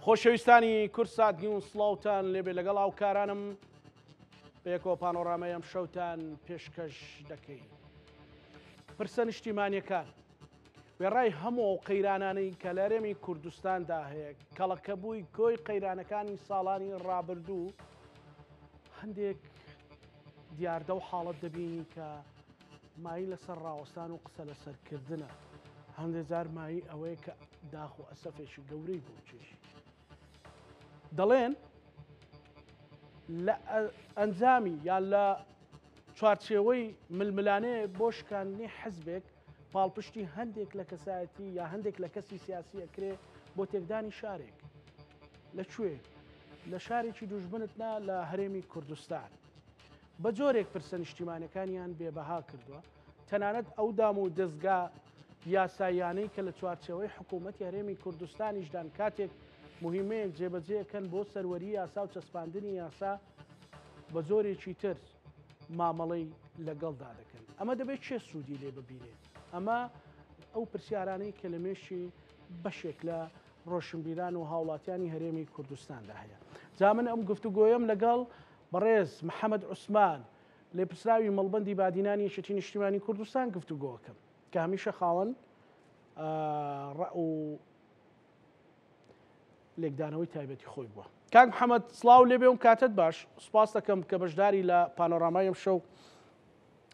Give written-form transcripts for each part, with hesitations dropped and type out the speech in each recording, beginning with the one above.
خۆشەویستانی کورسات و سڵاوتان لێبێ لەگەڵ هاوکارانم بەیەکەوە پانۆڕامەی ئەم شەوتان پێشکەش دەکەین. پرسە نیشتیمانیەکان وێڕای هەموو قەیرانانەی کە لە هەرێمی کوردستاندا هەیە کەڵەکەبووی کۆی قەیرانەکانی ساڵانی ڕابردوو هەندێک دیاردە و حاڵەت دەبینی کە مایی لەسەر ڕاوەستان و قسە لەسەرکردنە. هەندێک جار مایی ئەوەیە کە داخ و ئەسەفێکی گەورەی بۆ چێشی دەڵێن لە ئەنجامی یان لە چوارچێوەی ململانەیە بۆ شکاندنی حزبێک پاڵپشتی هەندێک لە کەسایەتی یا هەندێک لە کەسی سیاسی ئەکرێ بۆ تێکدانی شارێک لەکوێ لە شارێکی دوژمنت نا لە هەرێمی کوردستان بە جۆرێک پرسە نیشتیمانەکانیان بێبەها کردووە. تەنانەت ئەو دام و دەستگا یاساییانەی کە لە چوارچێوەی حکوومەتی هەرێمی کوردستانیشدان کاتێک مهمەیەک جێبەجێەکەن بۆ سەروەری یاسا و چەسپاندنی یاسا بە زۆرێکی تر مامەڵەی لەگەڵدا دەکەن. ئەمە دەبێت چێ سوودی لێ ببینێت؟ ئەمە ئەو پرسیارانەی کە لە مێشی بەشێک لە ڕۆشنبیران و هاوڵاتیانی هەرێمی کوردستاندا هەیە. جا من ئەم گفتوگۆیم لەگەڵ بەڕێز محەممەد عوسمان لێپرسراوی مەڵبەندی بادینانی یەکێتی نیشتیمانی کوردستان گفتوگۆکەم کە هەمیشە خاوەن ڕە و لێکدانەوەی تایبەتی خۆی بووە. کاک محەممەد سڵاو لێبێ و کاتت باش سوپاس دەکەم کە بەشداری لە پانۆڕامایم شەو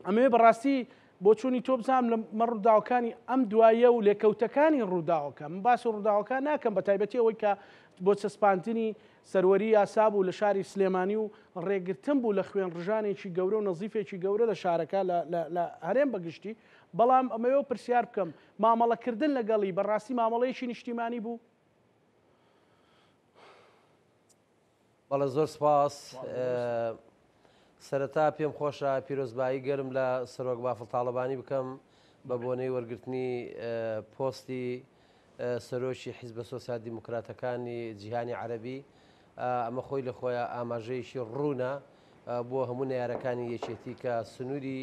ئەمێ بەڕاستی بۆ چوونی تۆ بزانام لە ڕووداوەکانی ئەم دوایە و لێکەوتەکانی ڕووداوەکە من باسی ڕووداوەکان ناکەم بە تایبەتی ئەوەی کە بۆ چەسپاندنی سەروەری یاسا بوو لە شاری سلێمانی و ڕێگرتن بوو لە خوێن ڕژانێکی گەورە و نەزیفێکی گەورە لە شارەکە لە هەرێم بەگشتی بەڵام ئەمەوە پرسیار بکەم مامەڵەکردن لەگەڵی بەڕاستی مامەڵەیەکی نیشتیمانی بوو؟ بەڵێ زۆر سپاس. سەرەتا پێم خۆشە پیرۆزبایی گەرم لە سەرۆک بافڵ تاڵەبانی بکەم بە بۆنەی وەرگرتنی پۆستی سەرۆکی حیزبە سۆسیال دیموکراتەکانی جیهانی عەرەبی. ئەمە خۆی لە خۆیان ئاماژەیەکی ڕوونە بۆ هەموو نەیارەکانی یەکێتی کە سنووری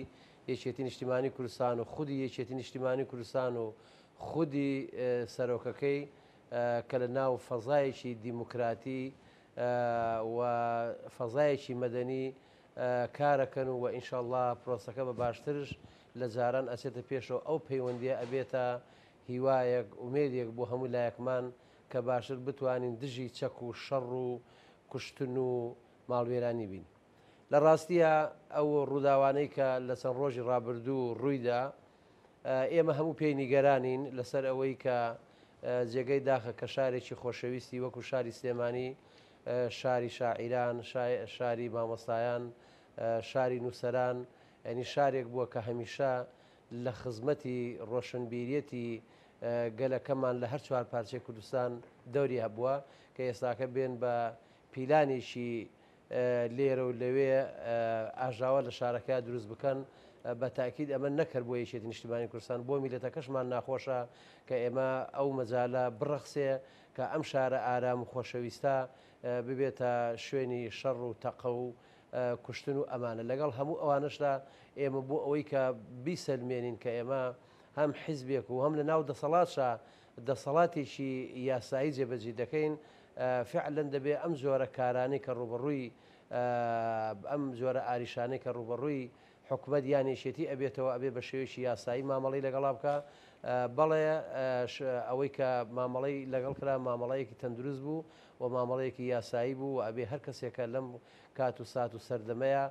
یەکێتی نیشتیمانی کوردستان و خودی یەکێتی نیشتیمانی کوردستان و خودی سەرۆکەکەی کە لە ناو فەزایەکی دیموکراتی و فەزایەکی مەدەنی کارەکەن و ئینشاءالله پرۆسەکە بە باشترش لە جاران ئەچێتە پێشەوە ئەو پەیوەندیە ئەبێتە هیوایەک ومێدێک بۆ هەموو لایەکمان کە باشتر بتوانین دژی چەک و شەڕ و کوشتن و ماڵوێرانی بین. لە ڕاستیە ئەو ڕووداوانەی کە لە چەند ڕۆژی ڕابردوو ڕوویدا ئێمە هەموو پێی نیگەرانین لەسەر ئەوەی کە جێگەی داخە کە شارێکی خۆشەویستی وەکو شاری سلێمانی شاری شاعیران شاری مامۆستایان شاری نووسەران ئەنی شارێک بووە کە هەمیشە لە خزمەتی ڕۆشنبیریەتی گەلەکەمان لە هەر چوار پارچەی کوردستان دەوری هەبووە کە ئێستاکە بێن بە پیلانێکی لێرە و لەوێ ئاژاوە لە شارەکە دروست بکەن. بە تاکید ئەمە نەکرد بۆ یەکێتی نیشتیمانی کوردستان بۆ میلەتەکەشمان ناخۆشە کە ئێمە ئەو مەجالە بڕەخسێ کە ئەم شارە ئارام و خۆشەویستە ببێتە شوێنی شەڕ و تەقە و کوشتن و ئەمانە. لەگەڵ هەموو ئەوانشدا ئێمە بۆ ئەوەی کە بیسەلمێنین کە ئێمە هەم حیزبێک و هەم لە ناو دەسەڵاتشە دەسەڵاتێکی یاسایی جێبەجێ دەکەین فعلەن دەبێ ئەم جۆرە کارانەی کە ڕوبەڕووی ئەم جۆرە ئاریشانەی کە ڕوبەڕووی حکومەت یانێشێتی ئەبێتەوە ئەبێ بە شێوەیەکی یاسایی مامەڵی لەگەڵا بکە. بەڵێ ئەوەی کە مامەڵی لەگەڵ کرا مامەڵەیەکی تەندروست بوو و مامەڵەیەکی یاسایی بوو و ئەبێ هەر کەسێکە لەم کات و سات و سەردەمەیە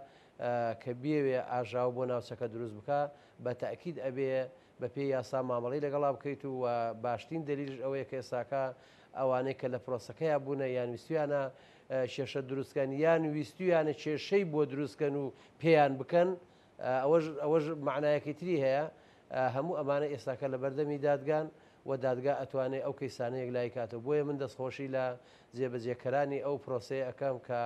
کە بێوێ ئاژاو بۆ ناوچەکە دروست بکە بە تاکید ئەبێ بە پێی یاسا مامەڵی لەگەڵا بکەیت و باشترین دلیلش ئەوەیە کە ئێستاکە ئەوانەی کە لە پرۆسەکەیان بوونە یان ویستویانە کێشە دروستکەن یان ویستویانە کێشەی بۆ دروستکەن و پێیان بکەن ئەوەش معنایەکی تری هەیە. هەموو ئەمانە ئێستاکە لە بەردەمی دادگان و دادگا ئەتوانێت ئەو کەیسانەیەک لای کاتەوە. بۆیە من دەستخۆشی لە جێبەجێکەرانی ئەو پرۆسەیە ئەەکەم کە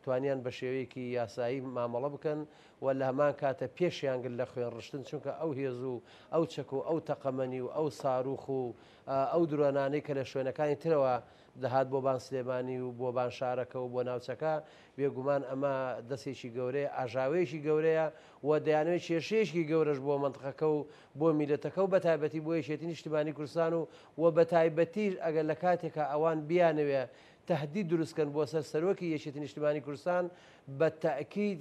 توانیان بە شێوەیەکی یاسایی مامەڵە بکەن و و لە هەمان کاتە پێشیانگرت لە خوێن ڕشتن چونکە ئەو هێز و ئەو چەک و ئەو تەقەمەنی و ئەو ساروخ و ئەو درۆنانەی کە لە شوێنەکانی ترەوە دەهات بۆ بان سلێمانی و بۆ بان شارەکە و بۆ ناوچەکە بێگومان ئەمە دەستێکی گەورەیە ئاژاوەیەکی گەورەیە و دەیانوێت کێشەیەکی گەورەش بۆ منتقەکە و بۆ میلەتەکە و بەتایبەتی بۆ یەکێتی نیشتیمانی کوردستان و بەتایبەتی ئەگەر لە کاتێکە ئەوان بیانەوێ تهدید دروستکەن بۆ سەر سەرۆکی یەکێتی نیشتیمانی کوردستان بە تاکید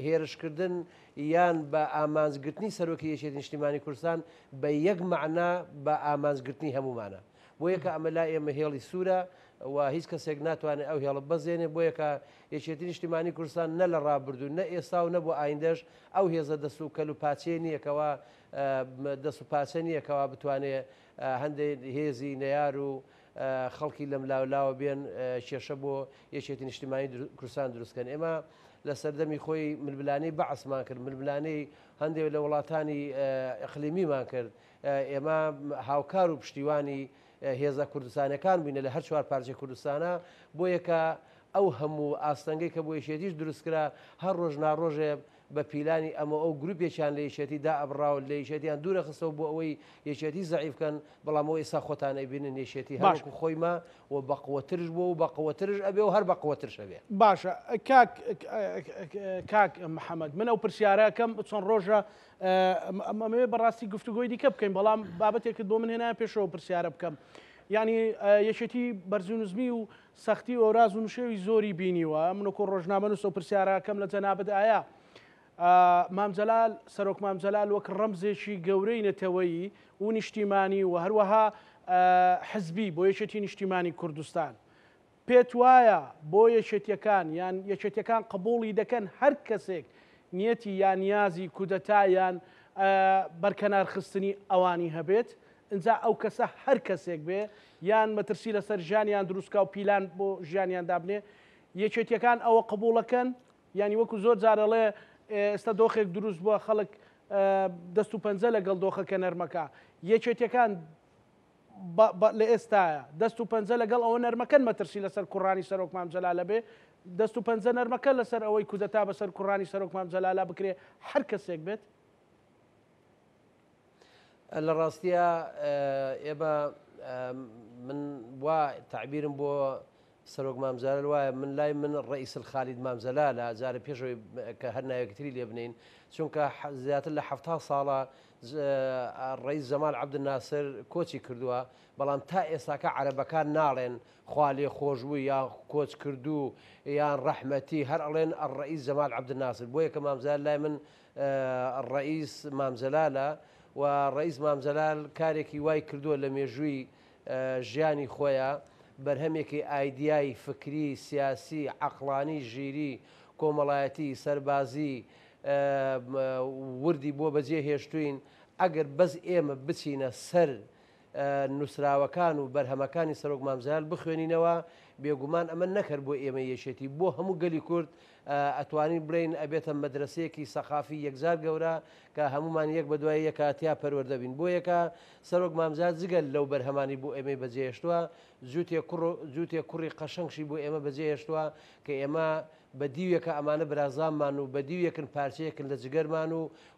هێرشکردن یان بە ئامانزگرتنی سەرۆکی یەکێتی نیشتیمانی کوردستان بە یەک معنا بە ئامانزگرتنی هەمومانە بۆ یەکە ئەمە لا ئێمە هێڵی سوورە و هیچ کەسێک ناتوانێت ئەو هێڵە بەزێنێ بۆ یەکە یەکێتی نیشتیمانی کوردستان نە لە ڕابردوو نە ئێستا و نە بۆ ئایندەش ئەو هێزە دەست و کەل و پاچێ نیەکەوە دەست و پاچە نیەکەوە بتوانێت هەندێک هێزی نەیار و خەڵکی لەم لاولاوە بێن کێشە بۆ یەکێتی نیشتیمانی کوردستان دروستکەن ئێمە لە سەردەمی خۆی ململانەی بەعسمان کرد ململانەی هەندێک لە وڵاتانی ئەقلیمیمان کرد ئێمە هاوکار و پشتیوانی هێزە کوردستانەکان بووینە لە هەر چوار پارچەی کوردستانە بۆ یەکە ئەو هەموو ئاستەنگەی کە بۆ یەکێتیش دروستکرا هەر ڕۆژ ناڕۆژێ بە پیلانی ئەمە ئەو گروپێکیان لە یەکێتی دا ئەبراوە لە یەکێتیان دوورە خستەوە بۆ ئەوەی یەکێتی زەعیفکەن بەڵامەوە ئێستا خۆتان ئەیبینن یەکێتی هەرکو خۆیمە و بەقوەترش بۆ و بەقوەترش ئەبێ و هەر بەقوەترش ئەبێ باشە کاک محەممەد من ئەو پرسیارەکەم چۆن ڕۆژە ئەمەوێ بەڕاستی گفتوگۆی دیکە بکەین بەڵام بابەتێکت بۆ من هێنایە پێشەوە پرسیارە بکەم ینی یەکێتی بەرزونزمی و سەختی و ئەوراز و نوشێوی زۆری بینیوە منکۆ ڕۆژنامە نووسە و پرسیارەکەم لە جەنابەت ئایا مامجەلال سەرۆک مامجەلال وەک ڕەمزێکی گەورەی نەتەوەیی و نیشتیمانی و هەروەها حزبی بۆ یەکێتی نیشتیمانی کوردستان پێت وایە بۆ یەکێتیەکان یان یەکێتیەکان قبوڵی دەکەن هەر کەسێک نیەتی یان نیازی کودەتا یان بەرکەنارخستنی ئەوانی هەبێت ئینجا ئەو کەسە هەر کەسێک بێ یان مەترسی لەسەر ژیانیان دروستکە و پیلان بۆ ژیانیان دابنێ یەکێتیەکان ئەوە قبوڵەکەن ینی وەکو زۆر جارەڵێ ئێستا دۆخێک دروست بووە خەڵک دەست و پەنجە لەگەڵ دۆخەکە نەرمەکە یەکێتیەکان لە ئێستاە دەست و پەنجە لەگەڵ ئەوە نەرمەکەن مەترسی لەسەر کوڕانی سەرۆک مامجەلالە بێ دەست و پەنجە نەرمەکە لەسەر ئەوەی کودەتا بەسەر کوڕانی سەرۆک مامجەلالە بکرێ هەر کەسێک بێت لە ڕاستیە ئێمە من وا تعبیرم بۆ سەرۆک مامجەلال وایە من لای من ڕئیس الخالید مامجەلالە جارە پێشەوەی کە هەر ناوێکتری لێ بنین چونکە زیاتر لە 70 ساڵە ڕئیس جەمال عەبدولناسر کۆچی کردووە بەڵام تا ئێستاکە عەرەبەکان ناڵێن خوا لێ خۆشبووی یان کۆچ کردو یان ڕەحمەتی هەر ئەڵێن ڕئیس جەمال عەبدولناسر بۆ یەکە مامجەلال لای من ڕئیس مامجەلالە و ڕئیس مامجەلال کارێکی وای کردووە لە مێژووی ژیانی خۆیە بەرهەمێکی ئایدیای فکری سیاسی عەقڵانی ژیری کۆمەڵایەتی سەربازی وردی بۆ بەجێ هێشتوین ئەگەر بەس ئێمە بچینە سەر نووسراوەکان و بەرهەمەکانی سەرۆک مامجەلال بخوێنینەوە بێگومان ئەمە نەکرد بۆ ئێمە یەکێتی بۆ هەموو گەلی کورد ئەتوانین بڵین ئەبێتە مەدرسەیەکی سەقافی یەکجار گەورە کە هەمومان یەک بە دوای یەکاتیا پەروەردەبین بۆ یەکە سەرۆک مامجەلال جگەل لەو بەرهەمانی بۆ ئێمە بەجێهێشتووە جووتێک کوڕی قەشەنگشی بۆ ئێمە بەجێهێشتووە کە ئێمە بە دیویەکە ئەمانە برازانمان و بە دیویەکن پارچەیەکن لە جگەرمان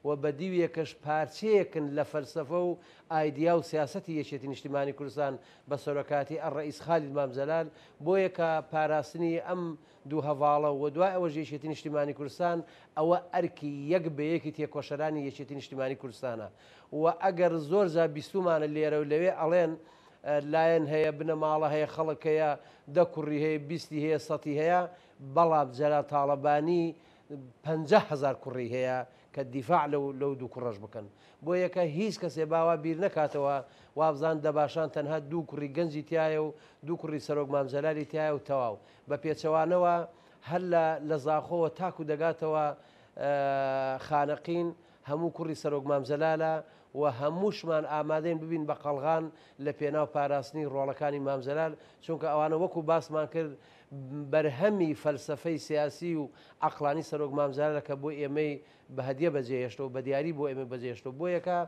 و بە دیویەکەش پارچەیەکن لە فەلسەفە و ئایدیا و سیاسەتی یەکێتی نیشتیمانی کوردستان بە سەرۆکاتی ڕئیس خالید مامجەلال بۆ یەکە پاراستنی ئەم دوو هەواڵە و دوای ئەوە یەکێتی نیشتیمانی کوردستان ئەوە ئەرکی یەک بە یەکی تێکۆشەرانی یەکێتی نیشتیمانی کوردستانە و ئەگەر زۆر جا بیستومانە لێرە و لەوێ ئەڵێن لایەن هەیە بنەماڵە هەیە خەڵکەیە دە کوڕی هەیە بیستی هەیە سەتی هەیە بەڵام جەلا تاڵەبانی 50,000 کوڕی هەیە کە دیفاع لەو دوو کوڕەش بکەن بۆ یەکە هیچ کەسێ باوا بیر نەکاتەوە وابزان دەباشان تەنها دوو کوڕی گەنجی تایە و دوو کوڕی سەرۆک مامجەلالی تایە و تەواو بە پێچەوانەوە هەر لە زاخۆوە تاکو دەگاتەوە خانەقین هەموو کوڕی سەرۆک مامجەلالە و هەمووشمان ئامادەین ببین بە قەڵغان لە پێناو پاراستنی ڕۆڵەکانی مامجەلال چونکە ئەوانە وەکو باسمان کرد بەرهەمی فەلسەفەی سیاسی و عەقڵانی سەرۆک مامجەلالە کە بۆ ئێمەی بە هەدیە بەجێهێشتەوە بە دیاری بۆ ئێمە بەجێهێشتەوە بۆ یەکە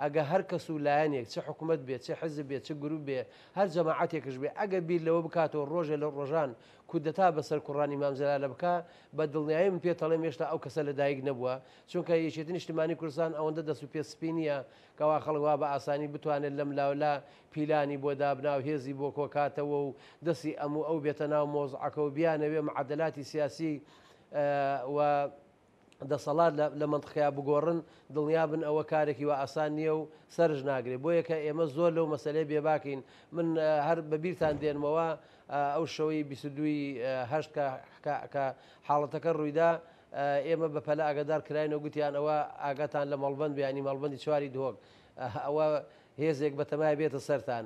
ئەگە هەر کەس و لایەنێک چه حکوومەت بێت چه حزب بێت چه گروپ بێ هەر جەماعەتێکش بێ ئەگە بیر لەوە بکاتەوە ڕۆژێ لە ڕۆژان کودەتا بەسەر کوڕانی مام جەلالە بکە بە دڵنیایی من پێتەڵێم هێشتا ئەو کەسە لەدایک نەبووە چونکە یەکێتی نیشتیمانی کوردستان ئەوەندە دەست و پێسپینیە کەوا خەڵکوا بە ئاسانی بتوانێت لەم لاولا پیلانی بۆ دابناو هێزی بۆ کۆکاتەوە و دەستی ئەموو ئەو بێتە ناو مۆزعەکە و بیانەوێ معادلاتی سیاسی و دەسەڵات لە منطقەیە بگۆڕن دڵنیا بن ئەوە کارێکی و ئاسان نییە و سەرژ ناگرێت بۆ یەکە ئێمە زۆر لەو مەسلەی بێباکەین من هەر بەبییرتان دێنمەوە ئەو شەوەی 22 کە حاڵەتەکە ڕوویدا ئێمە بە پەلە ئاگادار کراینەوە گوتیان ئەوە ئاگاتان لە مەڵبەند بیانی مەڵبەندی چواری دۆک ئەوە هێزێک بەتەمای بێتە سەرتان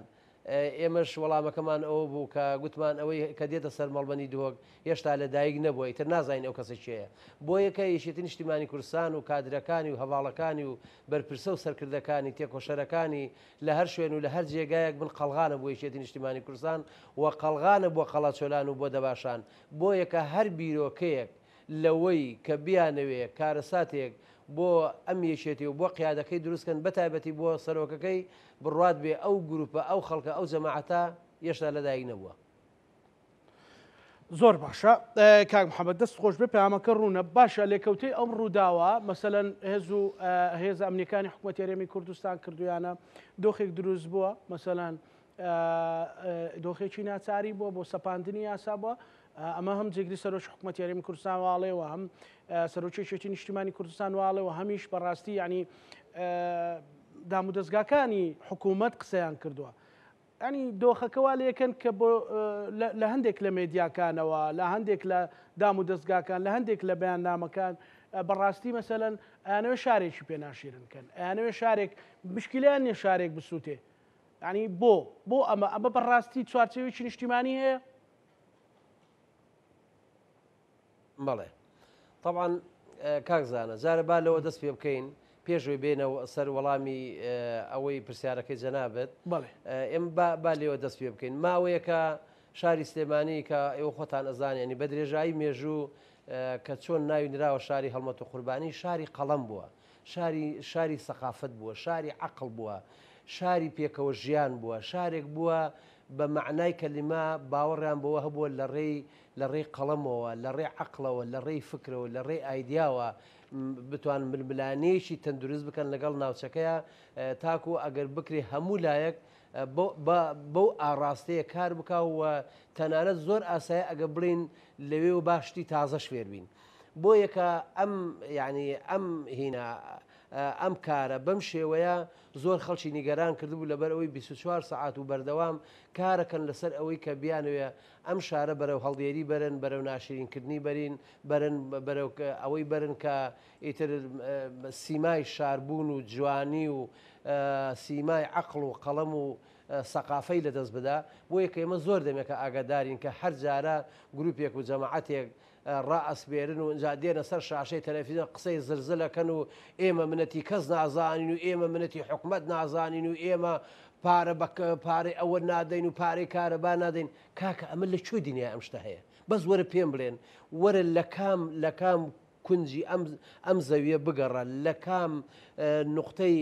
ئێمەش وەڵامەکەمان ئەوە بوو کە گوتمان ئەوەی کە دێتە سەر مەڵبەندی دۆک هێشتا لەدایک نەبووە ئیتر نازانین ئەو کەسە چێە بۆ یەکە یەکێتی نیشتیمانی کوردستان و کادرەکانی و هەواڵەکانی و بەرپرسە و سەرکردەکانی تێکۆشەرەکانی لە هەر شوێن و لە هەر جێگایەک بن قەڵغانە بۆ یەکێتی نیشتیمانی کوردستان و قەڵغانە بۆ قەڵەچۆلان و بۆ دەباشان بۆ یەکە هەر بیرۆکەیەک لەوەی کە بیانەوێ کارەساتێک بۆ ئەم یەکێتی و بۆ قیادەکەی دروستکەن بەتایبەتی بۆ سەرۆکەکەی بڕوات بێ ئەو گروپە ئەو خەڵکە ئەو جەماعەتە هێشتا لەدایک نەبووە. زۆر باشە کاک محەممەد دەست خۆش بێ پەیامەکە ڕوونە باشە لێکەوتەی ئەم ڕووداوە مەسەلەن هێز ئەمریکانی حکوومەت یاریێمی کوردستان کردویانە دۆخێک دروست بووە مەسەلەن دۆخێکی ناچاری بووە بۆ سەپاندنی یاسا بووە ئەمە هەم جێگری سەرۆکی حکوومەت یاریێمی کوردستان واڵێەوە هەم سەرۆکیێکی نیشتیمانی کوردستان واڵێەوە هەمیش بەڕاستی ینی دام و دەستگاکانی حکوومەت قسەیان کردووە. ینی دۆخەکەوا لەکەن کە لە هەندێک لە مێدیاکانەوە لە هەندێک لە دام و دەستگاکان لە هەندێک لە بەیاننامەکان بەڕاستی مەسەلەن ئەیانەوە شارێکی پێناشیرنکەن ئەیانەوە شارێک مشکلیان نیە شارێک بسووتێ ینی بۆ ئەمە بەڕاستی چوارچێوێکی نیشتیمانی هەیە. بەڵێ طبعاً کاکزانە جارە با لەوە دەست پێ بکەین پێشوی بێنەوە سەر وەڵامی ئەوەی پرسیارەکەی جەنابێت ئێمە با لێوە دەست پێ بکەین ماوەیەکە شاری سلێمانی کە ئێوە خۆتان ئەزانانی بە درێژایی مێژوو کە چۆن ناوی نراوە شاری هەڵمەت و قوربانی شاری قەڵەم بووە شاری سەقافەت بووە شاری عەقڵ بووە شاری پێکەوە ژیان بووە شارێک بووە بە معنای کەلیما باوەڕیان بەوە هەبووە لە ڕێی قەڵەمەوە لە ڕێی عەقڵەوە لە ڕێی فکرەوە لە ڕێی ئایدیاوە بتوان ململانەیەکی تەندروست بکەن لەگەڵ ناوچەکەیە تاکو ئەگەر بکرێ هەموو لایەک بەو ئاڕاستەیە کار بکەوە تەنانەت زۆر ئاسایە ئەگە بڵین لەوێ و باشتی تازە شوێر بین بۆ یەکە ئەم هینە ئەم کارە بەم شێوەیە زۆر خەڵکی نیگەران کردبوو لەبەر ئەوەی 24 سعات و بەردەوام کارەکەن لەسەر ئەوەی کە بیانوێ ئەم شارە بەرەو هەڵدێری بەرن بەرەو ناشرینکردنی بەرن بەرەو ئەوەی بەرن کە ئیتر سیمای شاربوون و جوانی و سیمای عەقڵ و قەڵەم و سەقافەی لەدەست بدا بۆ یەکە ئێمە زۆر دەمێکە ئاگادارین کە هەر جارە گروپێک و جەماعەتێک ڕائەسبێرن و ئەجا دێنە سەر شاشەی تەلەڤیزیۆن قسەی زلزلەکەن و ئێمە منەتی کەس نازانین و ئێمە منەتی حکوومەت نازانین و ئێمە پارەی ئەوە نادەین و پارەی کارەبا نادەین کاکە ئەمە لە کوێ دنیا ئەم شتە هەیە بەس وەرە پێم بڵێن وەرە لە کام کونجی ئەم زەویە بگەڕە لە کام نقطەی